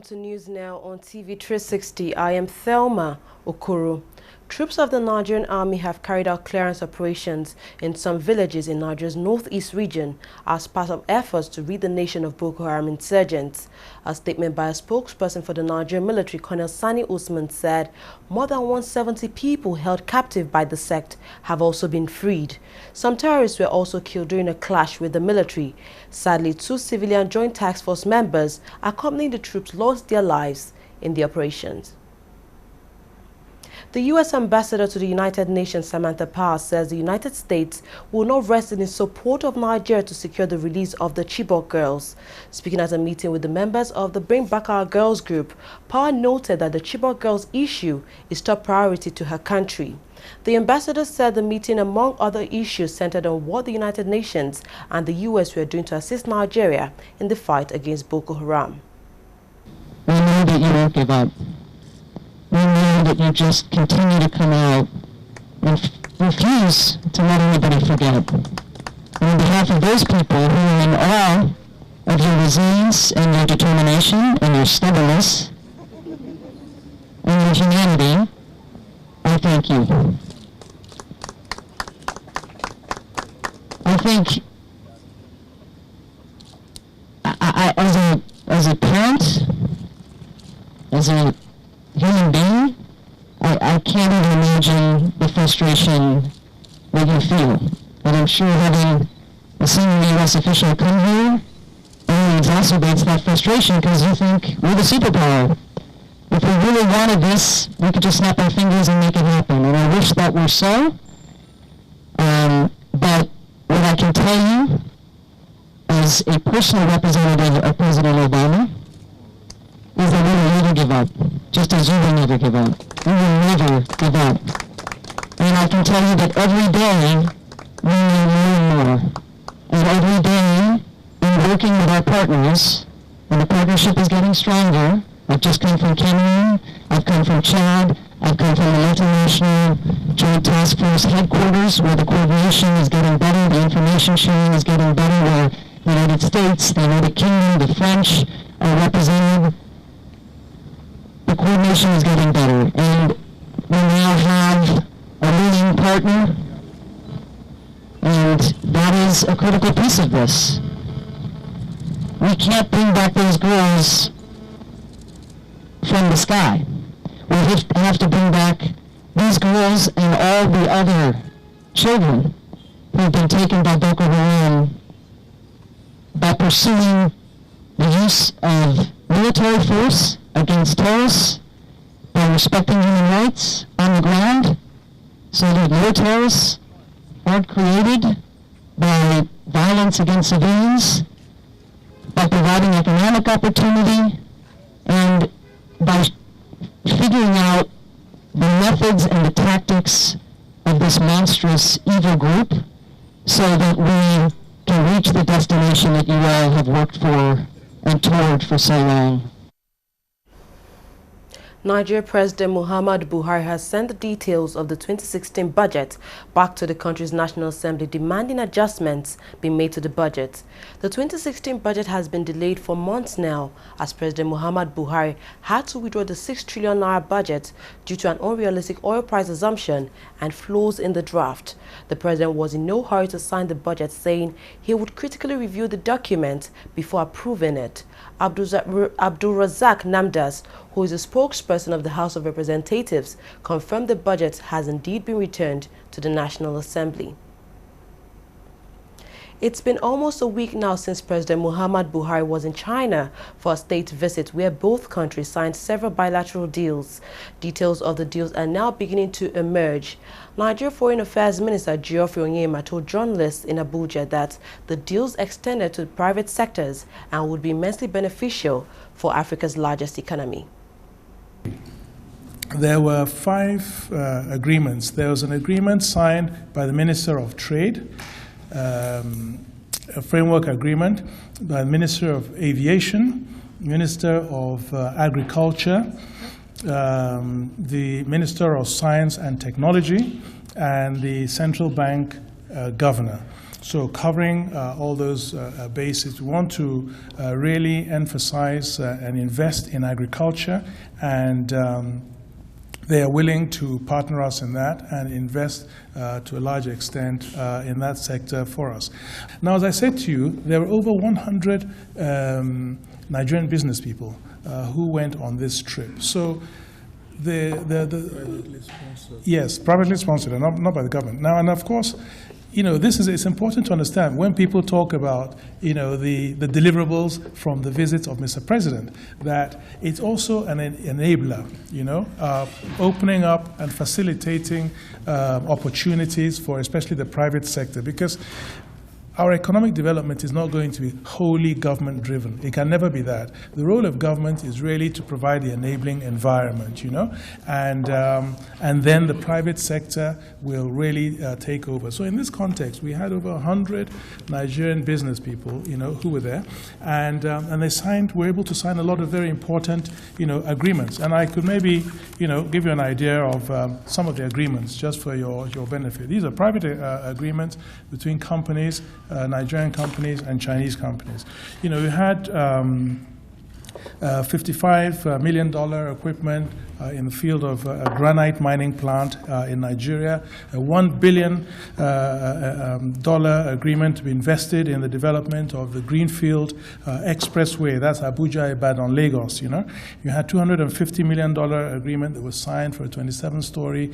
Welcome to News Now on TV360. I am Thelma Okoro. Troops of the Nigerian Army have carried out clearance operations in some villages in Nigeria's northeast region as part of efforts to rid the nation of Boko Haram insurgents. A statement by a spokesperson for the Nigerian military, Colonel Sani Usman, said more than 170 people held captive by the sect have also been freed. Some terrorists were also killed during a clash with the military. Sadly, 2 civilian Joint Task Force members accompanying the troops lost their lives in the operations. The U.S. Ambassador to the United Nations, Samantha Power, says the United States will not rest in its support of Nigeria to secure the release of the Chibok girls. Speaking at a meeting with the members of the Bring Back Our Girls group, Power noted that the Chibok girls issue is top priority to her country. The ambassador said the meeting, among other issues, centered on what the United Nations and the U.S. were doing to assist Nigeria in the fight against Boko Haram. We know that you won't give up. We know that you just continue to come out and refuse to let anybody forget. And on behalf of those people who are in awe of your resilience and your determination and your stubbornness and your humanity, I thank you. I think as a parent, as a human being, I can't even imagine the frustration that you feel. And I'm sure having a senior U.S. official come here only exacerbates that frustration because you think we're the superpower. If we really wanted this, we could just snap our fingers and make it happen. And I wish that were so. But what I can tell you as a personal representative of President Obama is that we will never give up, just as you will never give up. We will never give up. And I can tell you that every day we need more and more. And every day, in working with our partners, and the partnership is getting stronger. I've just come from Cameroon, I've come from Chad, I've come from the multinational Joint Task Force headquarters where the coordination is getting better, the information sharing is getting better, where the United States, the United Kingdom, the French are represented. The coordination is getting better, and we now have a leading partner, and that is a critical piece of this. We can't bring back those girls from the sky. We have to bring back these girls and all the other children who have been taken by Boko Haram by pursuing the use of military force against terrorists, by respecting human rights on the ground so that no terrorists aren't created, by violence against civilians, by providing economic opportunity, and by figuring out the methods and the tactics of this monstrous evil group so that we can reach the destination that you all have worked for and toward for so long. Nigeria President Muhammadu Buhari has sent the details of the 2016 budget back to the country's National Assembly, demanding adjustments be made to the budget. The 2016 budget has been delayed for months now, as President Muhammadu Buhari had to withdraw the 6 trillion naira budget due to an unrealistic oil price assumption and flaws in the draft. The president was in no hurry to sign the budget, saying he would critically review the document before approving it. Abdulrazak Namdas, who is a spokesperson of the House of Representatives, confirmed the budget has indeed been returned to the National Assembly. It's been almost a week now since President Muhammadu Buhari was in China for a state visit where both countries signed several bilateral deals. Details of the deals are now beginning to emerge. Nigeria Foreign Affairs Minister Geoffrey Onyema told journalists in Abuja that the deals extended to private sectors and would be immensely beneficial for Africa's largest economy. There were 5 agreements. There was an agreement signed by the Minister of Trade, a framework agreement by the Minister of Aviation, Minister of Agriculture, the Minister of Science and Technology, and the Central Bank Governor. So covering all those bases, we want to really emphasize and invest in agriculture, and they are willing to partner us in that and invest to a large extent in that sector for us. Now, as I said to you, there were over 100 Nigerian business people who went on this trip. So privately sponsored. Yes, privately sponsored, and not by the government. Now, and of course, it's important to understand when people talk about, the deliverables from the visits of Mr. President, that it's also an enabler, opening up and facilitating opportunities for especially the private sector, because our economic development is not going to be wholly government-driven. It can never be that. The role of government is really to provide the enabling environment, and then the private sector will really take over. So in this context, we had over 100 Nigerian business people, who were there, and they were able to sign a lot of very important, agreements. And I could maybe, give you an idea of some of the agreements just for your benefit. These are private agreements between companies, Nigerian companies and Chinese companies. We had $55 million equipment in the field of a granite mining plant in Nigeria, a $1 billion agreement to be invested in the development of the Greenfield Expressway. That's Abuja, Ibadan, Lagos. You had $250 million agreement that was signed for a 27-story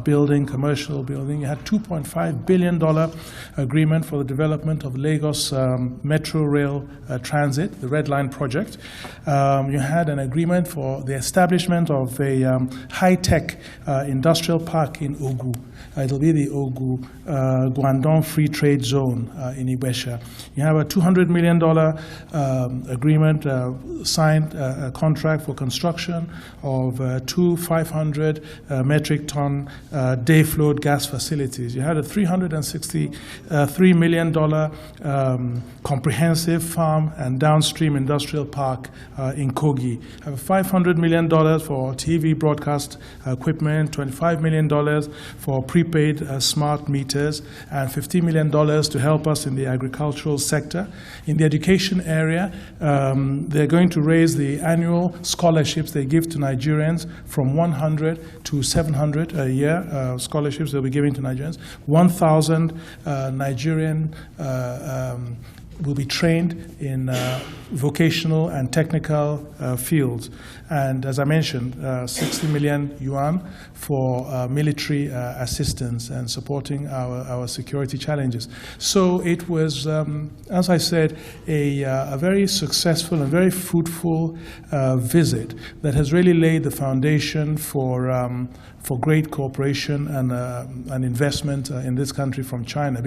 building, commercial building. You had $2.5 billion agreement for the development of Lagos Metro Rail Transit, the Red Line project. You had an agreement for the establishment of a high-tech industrial park in Ogu. It'll be the Ogu Guangdong Free Trade Zone in Ibesha. You have a $200 million agreement, signed a contract for construction of two 500 metric ton day-flowed gas facilities. You had a $363 million comprehensive farm and downstream industrial park in Kogi. You have $500 million for TV broadcast equipment, $25 million for prepaid smart meters, and $50 million to help us in the agricultural sector. In the education area, they're going to raise the annual scholarships they give to Nigerians from 100 to 700 a year, scholarships they'll be giving to Nigerians. 1,000 Nigerian will be trained in vocational and technical fields. And as I mentioned, 60 million yuan for military assistance and supporting our security challenges. So it was, as I said, a very successful and very fruitful visit that has really laid the foundation for great cooperation and investment in this country from China.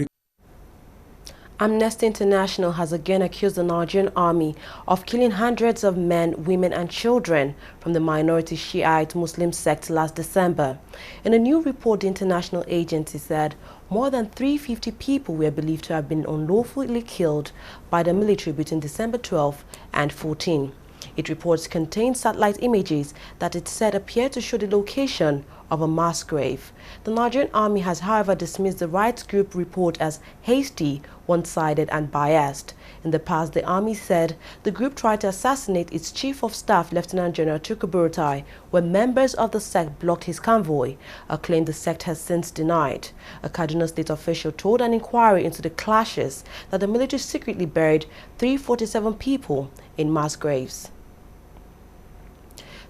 Amnesty International has again accused the Nigerian army of killing hundreds of men, women and children from the minority Shiite Muslim sect last December. In a new report, the international agency said more than 350 people were believed to have been unlawfully killed by the military between December 12 and 14. Its reports contain satellite images that it said appear to show the location of a mass grave. The Nigerian army has, however, dismissed the rights group report as hasty, one-sided and biased. In the past, the army said the group tried to assassinate its Chief of Staff, Lieutenant General Chukwuburutai, when members of the sect blocked his convoy, a claim the sect has since denied. A Kaduna State official told an inquiry into the clashes that the military secretly buried 347 people in mass graves.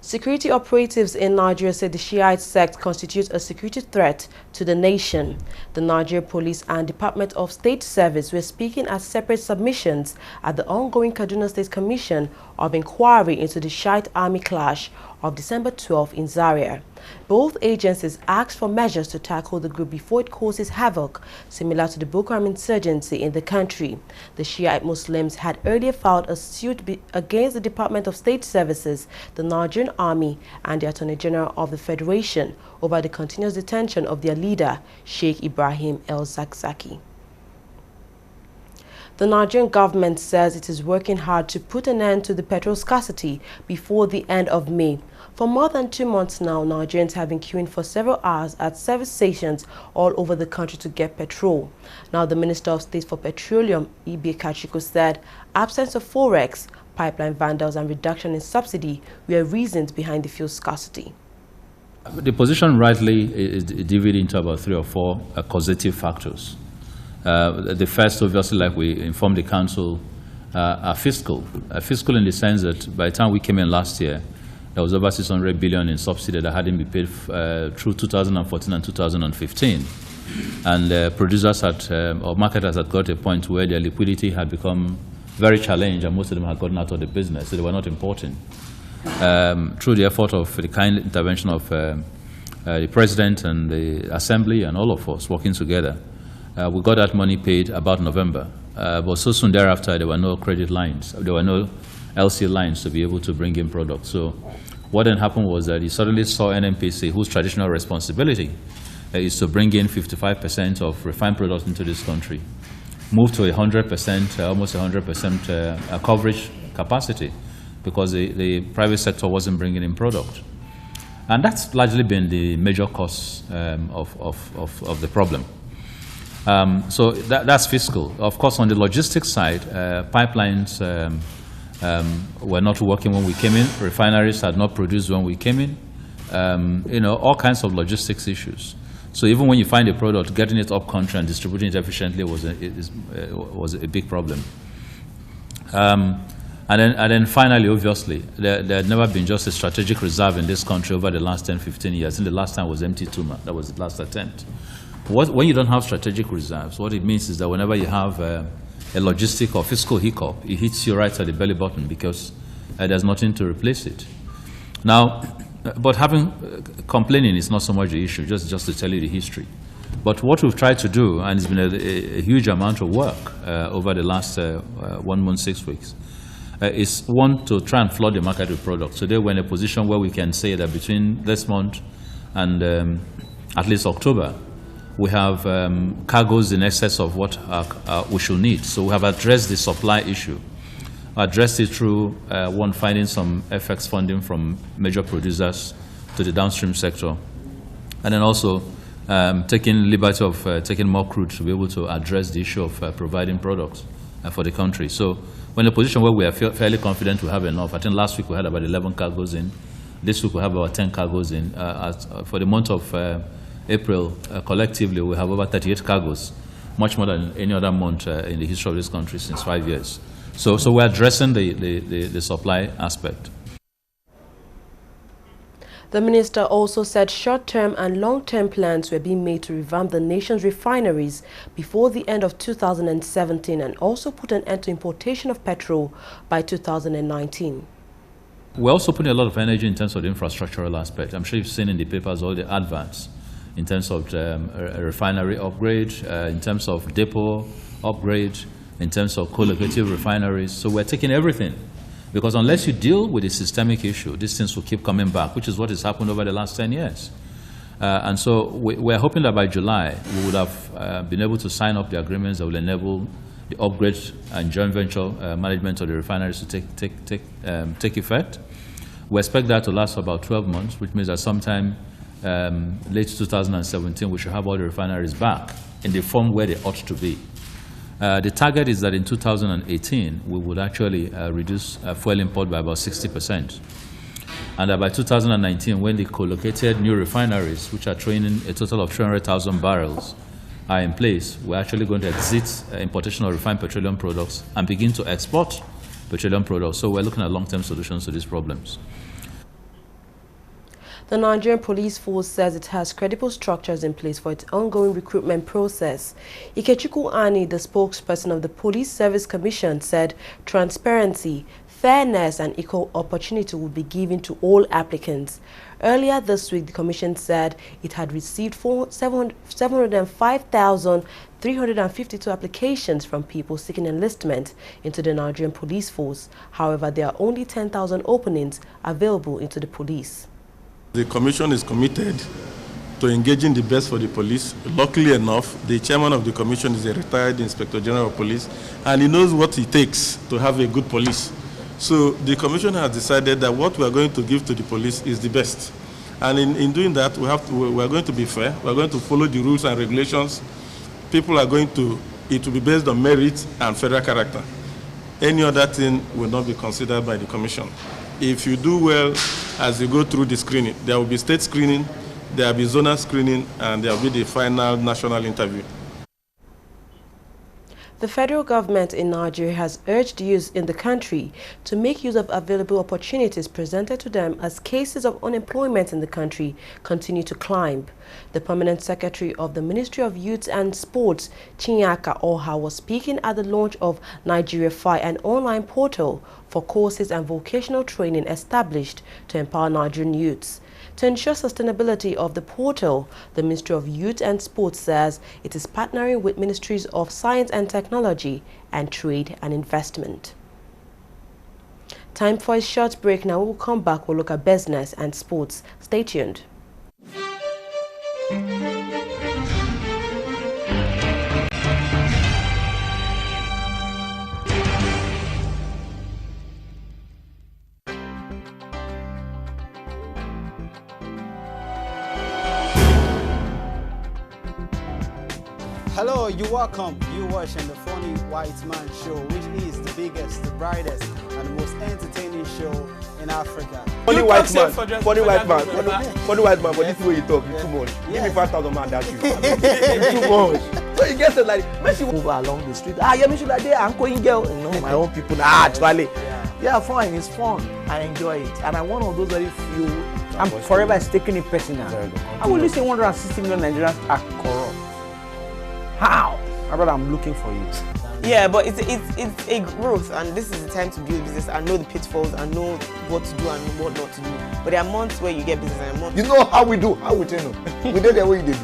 Security operatives in Nigeria said the Shiite sect constitutes a security threat to the nation. The Nigeria Police and Department of State Service were speaking as separate submissions at the ongoing Kaduna State Commission of Inquiry into the Shiite Army clash of December 12 in Zaria. Both agencies asked for measures to tackle the group before it causes havoc, similar to the Boko Haram insurgency in the country. The Shiite Muslims had earlier filed a suit against the Department of State Services, the Nigerian Army, and the Attorney General of the Federation over the continuous detention of their leader, Sheikh Ibrahim El-Zakzaki. The Nigerian government says it is working hard to put an end to the petrol scarcity before the end of May. For more than 2 months now, Nigerians have been queuing for several hours at service stations all over the country to get petrol. Now, the Minister of State for Petroleum, Ibe Kachiko, said absence of forex, pipeline vandals and reduction in subsidy were reasons behind the fuel scarcity. The position rightly is divided into about 3 or 4 causative factors. The first, obviously, like we informed the council, are fiscal. Fiscal in the sense that by the time we came in last year, there was over 600 billion in subsidy that hadn't been paid through 2014 and 2015. And producers had, or marketers had got to a point where their liquidity had become very challenged, and most of them had gotten out of the business, so they were not importing. Through the effort of the kind intervention of the President and the Assembly and all of us working together, we got that money paid about November. But so soon thereafter, there were no credit lines. There were no LC lines to be able to bring in products. So what then happened was that he suddenly saw NNPC, whose traditional responsibility is to bring in 55% of refined products into this country, move to 100%, almost 100% coverage capacity, because the private sector wasn't bringing in product. And that's largely been the major cause of the problem. So that's fiscal. Of course, on the logistics side, pipelines were not working when we came in. Refineries had not produced when we came in. All kinds of logistics issues. So even when you find a product, getting it up country and distributing it efficiently was a big problem. And then finally, obviously, there had never been just a strategic reserve in this country over the last 10, 15 years. And the last time was empty Tuma. That was the last attempt. When you don't have strategic reserves, what it means is that whenever you have a logistic or fiscal hiccup, it hits you right at the belly button because there's nothing to replace it. Now, but complaining is not so much the issue, just to tell you the history. But what we've tried to do, and it's been a huge amount of work over the last 1 month, 6 weeks, is one, to try and flood the market with products. Today we're in a position where we can say that between this month and at least October, we have cargoes in excess of what we should need. So we have addressed the supply issue, addressed it through one, finding some FX funding from major producers to the downstream sector, and then also taking liberty of taking more crude to be able to address the issue of providing products for the country. So we're in a position where we are fairly confident we have enough. I think last week we had about 11 cargoes in. This week we have about 10 cargoes in. For the month of April, collectively, we have over 38 cargoes, much more than any other month in the history of this country since 5 years. So we're addressing the supply aspect. The minister also said short-term and long-term plans were being made to revamp the nation's refineries before the end of 2017 and also put an end to importation of petrol by 2019. We're also putting a lot of energy in terms of the infrastructural aspect. I'm sure you've seen in the papers all the advances in terms of a refinery upgrade, in terms of depot upgrade, in terms of co-locative refineries. So we're taking everything. Because unless you deal with the systemic issue, these things will keep coming back, which is what has happened over the last 10 years. And so we're hoping that by July, we would have been able to sign up the agreements that will enable the upgrade and joint venture management of the refineries to take effect. We expect that to last for about 12 months, which means that sometime late 2017, we should have all the refineries back in the form where they ought to be. The target is that in 2018, we would actually reduce fuel import by about 60%. And that by 2019, when the co-located new refineries, which are training a total of 300,000 barrels, are in place, we're actually going to exit importation of refined petroleum products and begin to export petroleum products. So we're looking at long-term solutions to these problems. The Nigerian police force says it has credible structures in place for its ongoing recruitment process. Ikechukwu Ani, the spokesperson of the Police Service Commission, said transparency, fairness and equal opportunity would be given to all applicants. Earlier this week, the Commission said it had received 705,352 applications from people seeking enlistment into the Nigerian police force. However, there are only 10,000 openings available into the police. The Commission is committed to engaging the best for the police. Luckily enough, the chairman of the commission is a retired Inspector General of Police, and he knows what it takes to have a good police. So the commission has decided that what we are going to give to the police is the best. And in doing that, we are going to be fair. We are going to follow the rules and regulations. People are going to, it will be based on merit and federal character. Any other thing will not be considered by the commission. If you do well as you go through the screening, there will be state screening, there will be zonal screening, and there will be the final national interview. The federal government in Nigeria has urged youths in the country to make use of available opportunities presented to them as cases of unemployment in the country continue to climb. The permanent secretary of the Ministry of Youth and Sports, Chinyaka Oha, was speaking at the launch of Nigeria Fi, an online portal for courses and vocational training established to empower Nigerian youths. To ensure sustainability of the portal, the Ministry of Youth and Sports says it is partnering with Ministries of Science and Technology and Trade and Investment. Time for a short break. Now we'll come back. We'll look at business and sports. Stay tuned. Hello, you're welcome. You're watching the Funny White Man Show, which is the biggest, the brightest, and the most entertaining show in Africa. Funny white man, funny white man, funny white man. But this is where you talk. It's too much. Give me 5,000 man. That's you. It's too much. So you get it like, when she move along the street, yeah, me should like that. I'm going girl. You know, my own people. Actually, yeah, fine. It's fun. I enjoy it, and I'm one of those very few. I'm forever taking it personal. I will listen 160 million Nigerians are corrupt. How? Brother, I'm looking for you. Yeah, but it's a growth, and this is the time to build business and know the pitfalls and know what to do and what not to do. But there are months where you get business and months. You know how we do? How we train them? We did the way you did.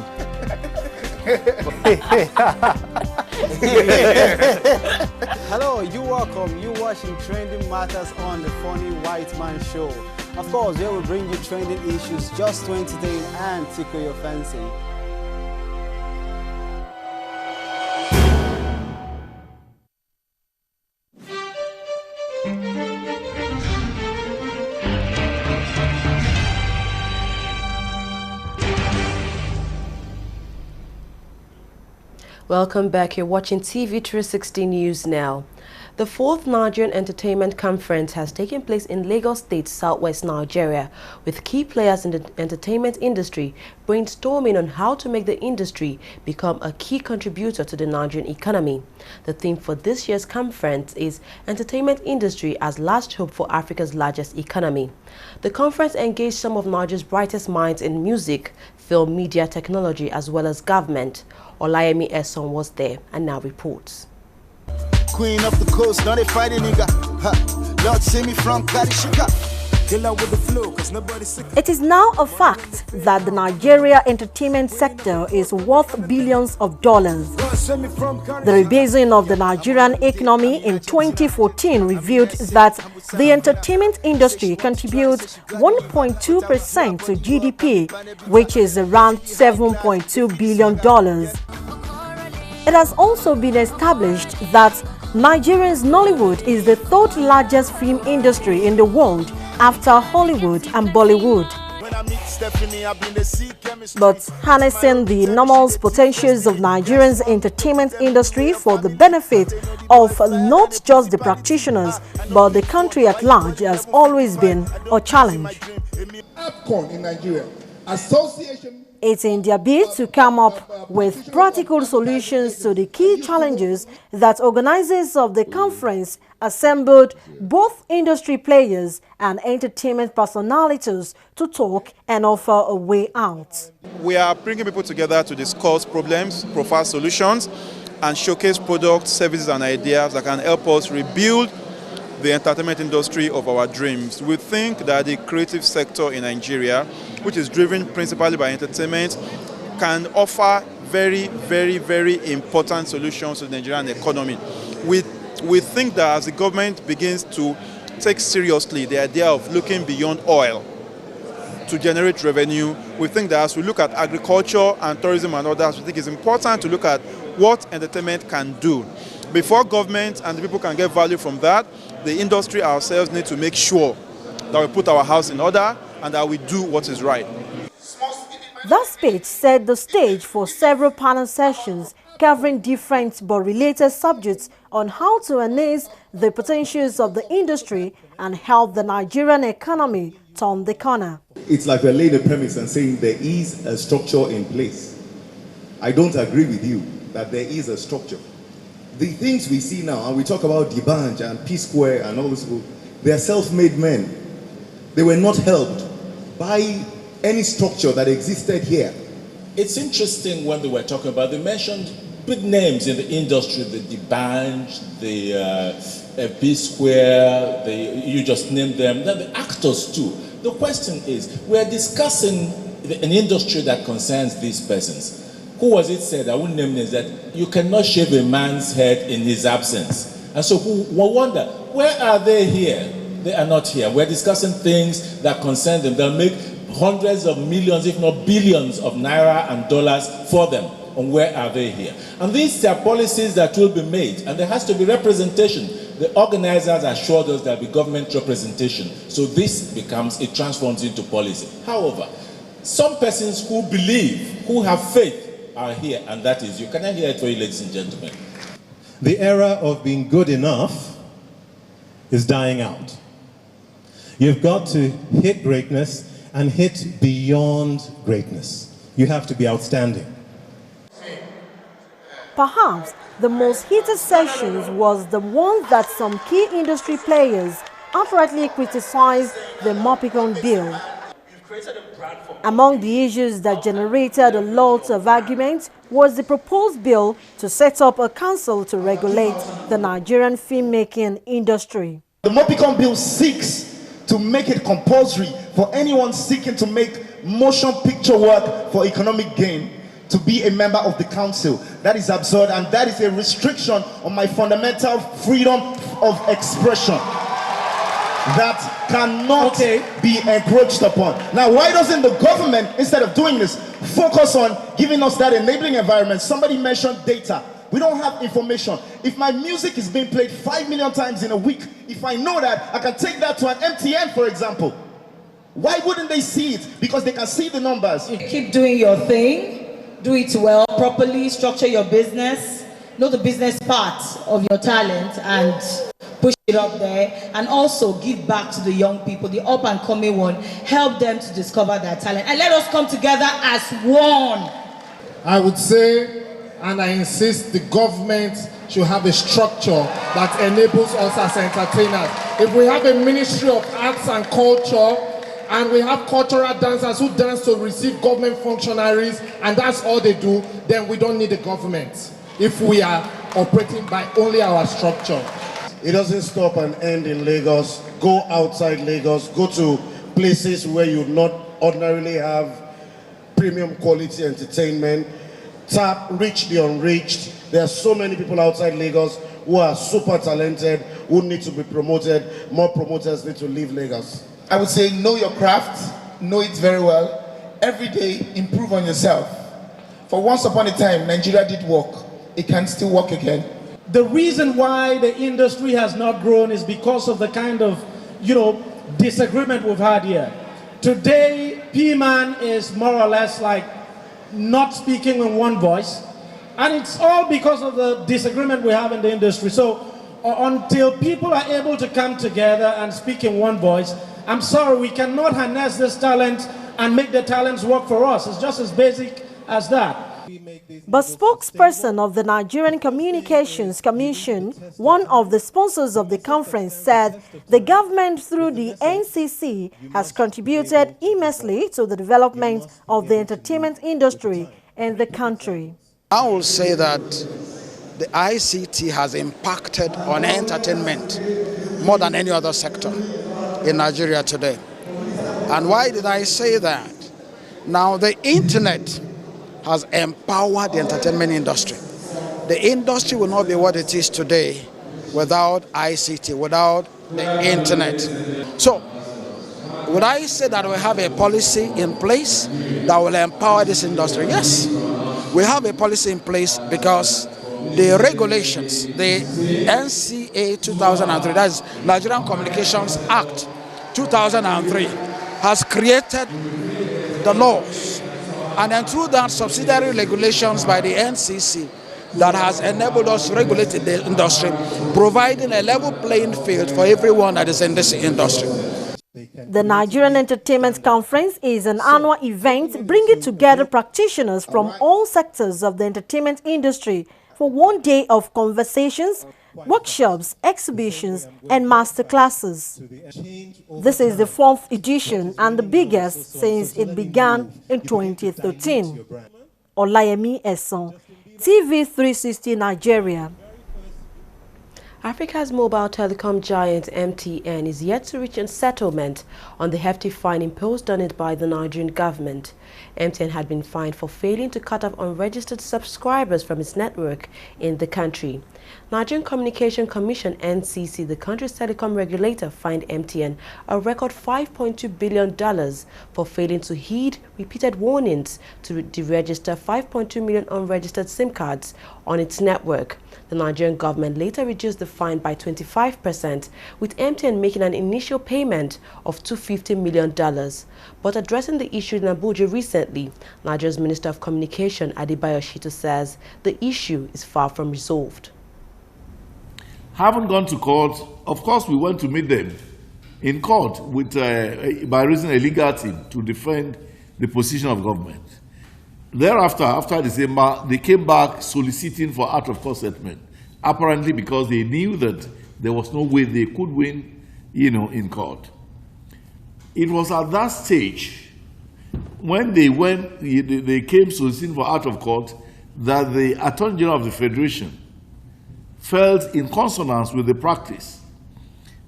Hello, you're welcome. You're watching Trending Matters on the Funny White Man Show. Of course, we will bring you trending issues just to entertain and tickle your fancy. Welcome back. You're watching TV360 News now. The 4th Nigerian Entertainment Conference has taken place in Lagos State, southwest Nigeria, with key players in the entertainment industry brainstorming on how to make the industry become a key contributor to the Nigerian economy. The theme for this year's conference is Entertainment Industry as Last Hope for Africa's Largest Economy. The conference engaged some of Nigeria's brightest minds in music, film, media, technology, as well as government. Olayemi Eson was there and now reports. Queen of the coast, don't they fight a nigga? Lord, see me from Kadishika. It is now a fact that the Nigeria entertainment sector is worth billions of dollars. The rebasing of the Nigerian economy in 2014 revealed that the entertainment industry contributes 1.2% to GDP, which is around $7.2 billion. It has also been established that Nigeria's Nollywood is the 3rd largest film industry in the world after Hollywood and Bollywood. But harnessing the enormous potentials of Nigeria's entertainment industry for the benefit of not just the practitioners but the country at large has always been a challenge. In Nigeria, Association. It's in their bid to come up with practical solutions to the key challenges that organizers of the conference assembled both industry players and entertainment personalities to talk and offer a way out. We are bringing people together to discuss problems, profile solutions, and showcase products, services, and ideas that can help us rebuild the entertainment industry of our dreams. We think that the creative sector in Nigeria, which is driven principally by entertainment, can offer very, very, very important solutions to the Nigerian economy. We think that as the government begins to take seriously the idea of looking beyond oil to generate revenue. We think that as we look at agriculture and tourism and others, we think it's important to look at what entertainment can do. Before government and the people can get value from that, the industry ourselves need to make sure that we put our house in order and that we do what is right. That speech set the stage for several panel sessions covering different but related subjects on how to harness the potentials of the industry and help the Nigerian economy turn the corner. It's like we're laying a premise and saying there is a structure in place. I don't agree with you that there is a structure. The things we see now, and we talk about Dibanj and P-Square and all those people, they are self-made men. They were not helped by any structure that existed here. It's interesting when they were talking about, they mentioned big names in the industry, the Dibanj, the P-Square, you just named them, then the actors too. The question is, we're discussing an industry that concerns these persons. Who was it said, I wouldn't name names, that you cannot shave a man's head in his absence. And so we wonder, where are they here? They are not here. We're discussing things that concern them. They'll make hundreds of millions, if not billions of naira and dollars for them. And where are they here? And these are policies that will be made. And there has to be representation. The organizers assured us there will be government representation. So this it transforms into policy. However, some persons who believe, who have faith, are here, and that is you. Can I hear it for you, ladies and gentlemen? The era of being good enough is dying out. You've got to hit greatness and hit beyond greatness. You have to be outstanding. Perhaps the most heated sessions was the one that some key industry players outrightly criticized the Mopicon bill. Among the issues that generated a lot of argument was the proposed bill to set up a council to regulate the Nigerian filmmaking industry. The Mopicon bill seeks to make it compulsory for anyone seeking to make motion picture work for economic gain to be a member of the council. That is absurd, and that is a restriction on my fundamental freedom of expression that cannot be encroached upon. Now, why doesn't the government, instead of doing this, focus on giving us that enabling environment? Somebody mentioned data. We don't have information. If my music is being played 5 million times in a week, if I know that, I can take that to an MTN, for example. Why wouldn't they see it? Because they can see the numbers. You keep doing your thing, do it well, properly, structure your business, know the business part of your talent, and push it up there, and also give back to the young people, the up and coming one, help them to discover their talent, and let us come together as one. I would say, and I insist, the government should have a structure that enables us as entertainers. If we have a Ministry of Arts and Culture, and we have cultural dancers who dance to receive government functionaries, and that's all they do, then we don't need a government if we are operating by only our structure. It doesn't stop and end in Lagos. Go outside Lagos, go to places where you would not ordinarily have premium quality entertainment. Tap, reach the unreached. There are so many people outside Lagos who are super talented, who need to be promoted. More promoters need to leave Lagos. I would say know your craft, know it very well. Every day, improve on yourself. For once upon a time, Nigeria did work. It can still work again. The reason why the industry has not grown is because of the kind of, disagreement we've had here. Today, P-Man is more or less like not speaking in one voice, and it's all because of the disagreement we have in the industry. So until people are able to come together and speak in one voice, I'm sorry, we cannot harness this talent and make the talents work for us. It's just as basic as that. But spokesperson of the Nigerian Communications Commission, one of the sponsors of the conference, said the government through the NCC has contributed immensely to the development of the entertainment industry in the country. I will say that the ICT has impacted on entertainment more than any other sector in Nigeria today. And why did I say that? Now, the internet has empowered the entertainment industry. The industry will not be what it is today without ICT, without the internet. So, Would I say that we have a policy in place that will empower this industry? Yes, we have a policy in place because the regulations, the NCA 2003, that is Nigerian Communications Act 2003, has created the laws, and then through that subsidiary regulations by the NCC that has enabled us to regulate the industry, providing a level playing field for everyone that is in this industry. The Nigerian Entertainment Conference is an annual event bringing together practitioners from all sectors of the entertainment industry for one day of conversations, workshops, exhibitions, and masterclasses. This is the 4th edition and the biggest since it began in 2013. Olayemi Eson, TV360 Nigeria. Africa's mobile telecom giant MTN is yet to reach a settlement on the hefty fine imposed on it by the Nigerian government. MTN had been fined for failing to cut off unregistered subscribers from its network in the country. Nigerian Communication Commission (NCC), the country's telecom regulator, fined MTN a record $5.2 billion for failing to heed repeated warnings to deregister 5.2 million unregistered SIM cards on its network. The Nigerian government later reduced the fine by 25%, with MTN making an initial payment of $250 million. But addressing the issue in Abuja recently, Nigeria's Minister of Communication, Adebayo Shitu, says the issue is far from resolved. Haven't gone to court. Of course, we went to meet them in court with, by raising a legal team to defend the position of government. Thereafter, after December, they came back soliciting for out-of-court settlement, apparently because they knew that there was no way they could win, in court. It was at that stage, when they came soliciting for out-of-court, that the Attorney General of the Federation felt in consonance with the practice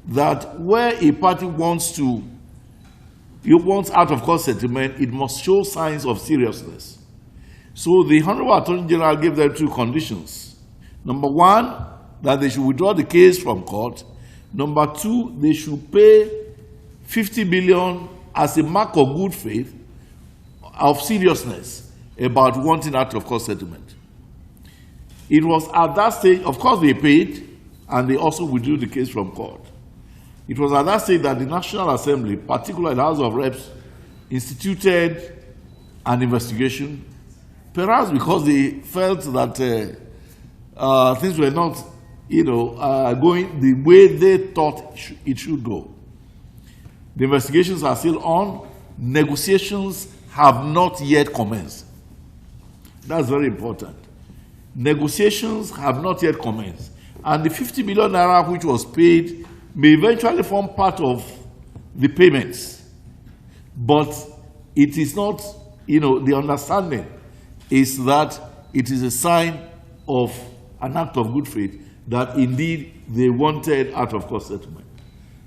that where a party wants out-of-court settlement, it must show signs of seriousness. So the Honorable Attorney General gave them 2 conditions. Number 1, that they should withdraw the case from court. Number 2, they should pay 50 billion as a mark of good faith, of seriousness about wanting out-of-court settlement. It was at that stage, of course they paid, and they also withdrew the case from court. It was at that stage that the National Assembly, particularly the House of Reps, instituted an investigation, perhaps because they felt that things were not, going the way they thought it should go. The investigations are still on. Negotiations have not yet commenced. That's very important. Negotiations have not yet commenced. And the 50 billion naira which was paid may eventually form part of the payments. But it is not, the understanding is that it is a sign of an act of good faith that indeed they wanted out-of-court settlement.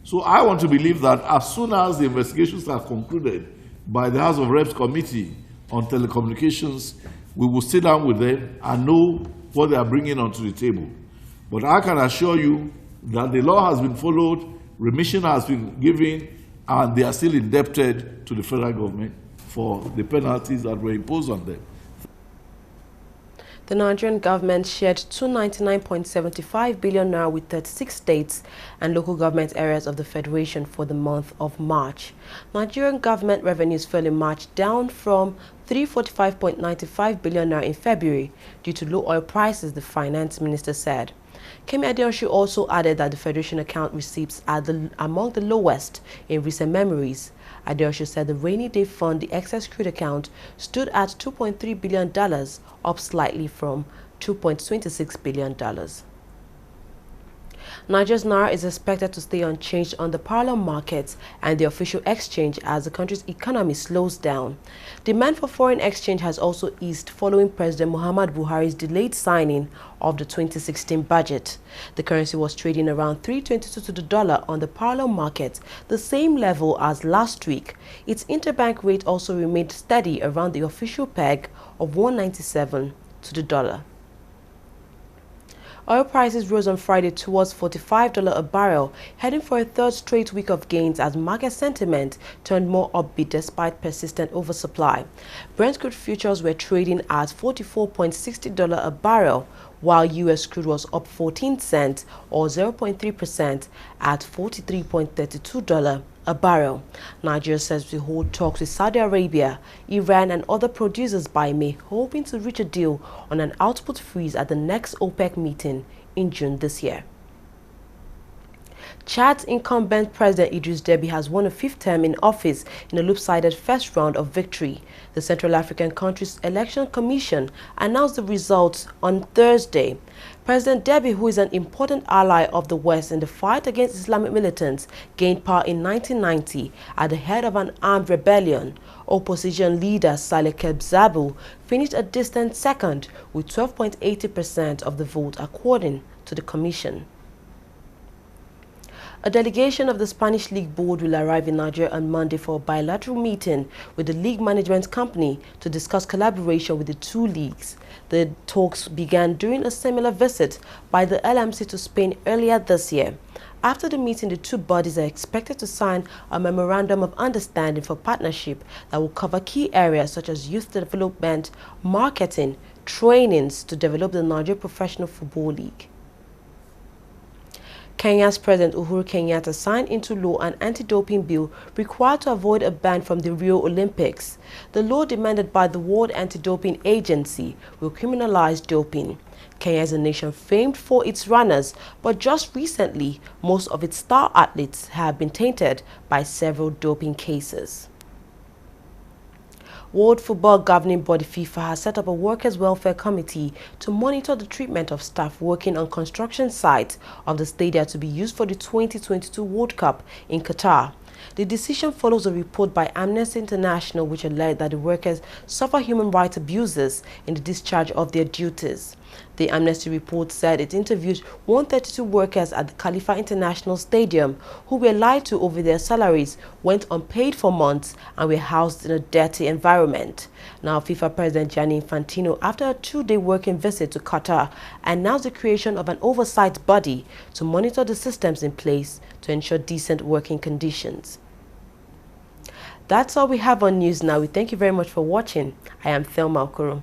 So I want to believe that as soon as the investigations are concluded by the House of Reps Committee on Telecommunications, we will sit down with them and know what they are bringing onto the table. But I can assure you that the law has been followed, remission has been given, and they are still indebted to the federal government for the penalties that were imposed on them. The Nigerian government shared 299.75 billion naira with 36 states and local government areas of the Federation for the month of March. Nigerian government revenues fell in March, down from 345.95 billion naira in February due to low oil prices, the finance minister said. Kemi Adeosun also added that the Federation account receipts are among the lowest in recent memories. Adeosun said the rainy day fund, the excess crude account, stood at $2.3 billion, up slightly from $2.26 billion. Nigeria's naira is expected to stay unchanged on the parallel markets and the official exchange as the country's economy slows down. Demand for foreign exchange has also eased following President Muhammad Buhari's delayed signing of the 2016 budget. The currency was trading around $3.22 to the dollar on the parallel market, the same level as last week. Its interbank rate also remained steady around the official peg of $1.97 to the dollar. Oil prices rose on Friday towards $45 a barrel, heading for a third straight week of gains as market sentiment turned more upbeat despite persistent oversupply. Brent crude futures were trading at $44.60 a barrel, while U.S. crude was up 14 cents or 0.3% at $43.32 a barrel. Nigeria says to hold talks with Saudi Arabia, Iran and other producers by May, hoping to reach a deal on an output freeze at the next OPEC meeting in June this year. Chad's incumbent President Idris Deby has won a fifth term in office in a lopsided first round of victory. The Central African country's election commission announced the results on Thursday. President Deby, who is an important ally of the West in the fight against Islamic militants, gained power in 1990 at the head of an armed rebellion. Opposition leader Saleh Kebzabu finished a distant second with 12.80% of the vote, according to the commission. A delegation of the Spanish League Board will arrive in Nigeria on Monday for a bilateral meeting with the league management company to discuss collaboration with the two leagues. The talks began during a similar visit by the LMC to Spain earlier this year. After the meeting, the two bodies are expected to sign a memorandum of understanding for partnership that will cover key areas such as youth development, marketing, trainings to develop the Nigeria Professional Football League. Kenya's President Uhuru Kenyatta signed into law an anti-doping bill required to avoid a ban from the Rio Olympics. The law, demanded by the World Anti-Doping Agency, will criminalize doping. Kenya is a nation famed for its runners, but just recently, most of its star athletes have been tainted by several doping cases. World Football Governing Body FIFA has set up a Workers' Welfare Committee to monitor the treatment of staff working on construction sites of the stadium to be used for the 2022 World Cup in Qatar. The decision follows a report by Amnesty International which alleged that the workers suffer human rights abuses in the discharge of their duties. The Amnesty report said it interviewed 132 workers at the Khalifa International Stadium who were lied to over their salaries, went unpaid for months, and were housed in a dirty environment. Now, FIFA President Gianni Infantino, after a two-day working visit to Qatar, announced the creation of an oversight body to monitor the systems in place to ensure decent working conditions. That's all we have on news now. We thank you very much for watching. I am Thelma Okoro.